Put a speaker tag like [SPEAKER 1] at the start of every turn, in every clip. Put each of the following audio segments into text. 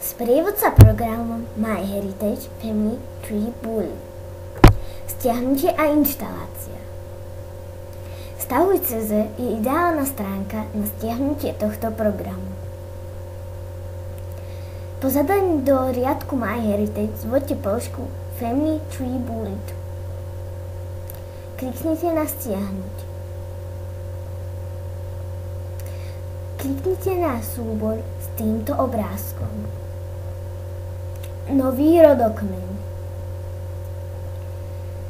[SPEAKER 1] Sprievodca programom MyHeritage Family Tree Bullet. Stiahnutie a inštalácia. Stahuj.cz je ideálna stránka na stiahnutie tohto programu. Po zadaní do riadku MyHeritage zvoľte položku Family Tree Bullet. Kliknite na stiahnuť. Kliknite na súbor s týmto obrázkom. Nový rodokmeň.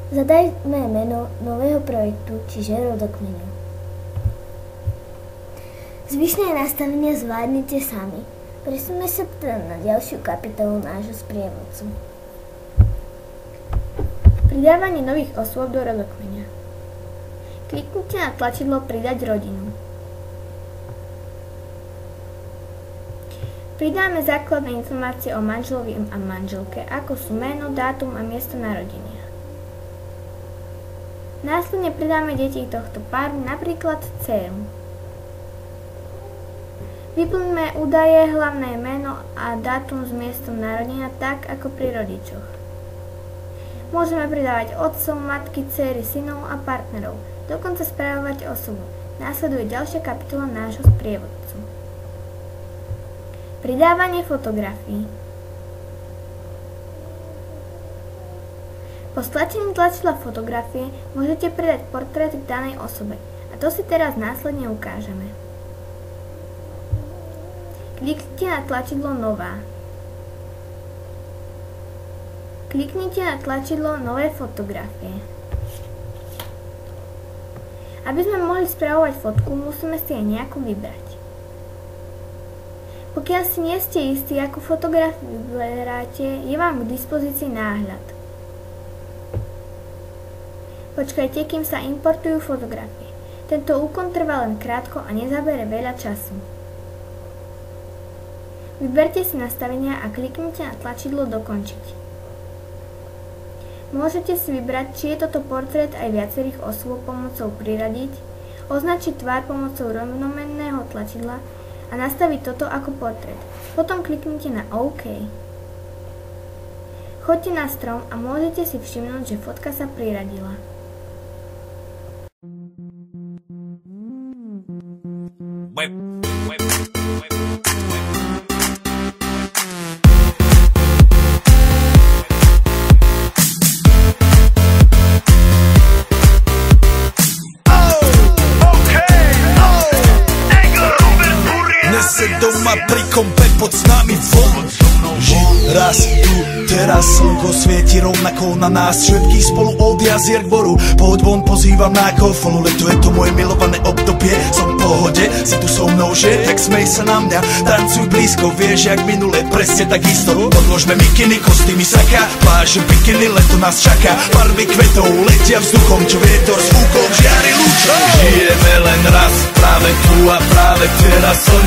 [SPEAKER 1] Zadajme meno nového projektu, čiže rodokmeňu. Zvyšné nastavenia zvládnite sami. Presuňme sa teda na ďalšiu kapitolu nášho sprievodcu. Pridávanie nových osôb do rodokmeňa. Kliknite na tlačidlo Pridať rodinu. Pridáme základné informácie o manželovi a manželke, ako sú meno, dátum a miesto narodenia. Následne pridáme deti tohto páru, napríklad dcéru. Vyplňme údaje, hlavné meno a dátum s miestom narodenia tak, ako pri rodičoch. Môžeme pridávať otcov, matky, dcéry, synov a partnerov, dokonca správovať osobu. Následuje ďalšia kapitola nášho sprievodcu. Pridávanie fotografií. Po stlačení tlačidla fotografie môžete pridať portrét k danej osobe a to si teraz následne ukážeme. Kliknite na tlačidlo Nová. Kliknite na tlačidlo Nové fotografie. Aby sme mohli spravovať fotku, musíme si aj nejakú vybrať. Pokiaľ si nie ste istí, akú fotografiu vyberáte, je vám k dispozícii náhľad. Počkajte, kým sa importujú fotografie. Tento úkon trvá len krátko a nezabere veľa času. Vyberte si nastavenia a kliknite na tlačidlo Dokončiť. Môžete si vybrať, či je toto portrét aj viacerých osôb pomocou Priradiť, označiť tvár pomocou rovnomenného tlačidla a nastaviť toto ako portrét. Potom kliknite na OK. Choďte na strom a môžete si všimnúť, že fotka sa priradila.
[SPEAKER 2] Doma pri kompe pod s nami von. Raz tu, teraz slnko svieti rovnako na nás všetkých spolu od jazier k boru. Pohoď von, pozývam na kofolu, leto je to moje milované obdobie. Som v pohode, si tu so mnou, že? Tak smej sa na mňa, tancuj blízko, vieš jak minule, presne tak isto. Odložme mikiny, kostýmy saka, pláže, bikiny, leto nás čaká. Farby kvetov letia vzduchom, čo vietor s fúkom žiari lúčom. Žijeme len raz, práve tu a práve teraz slnko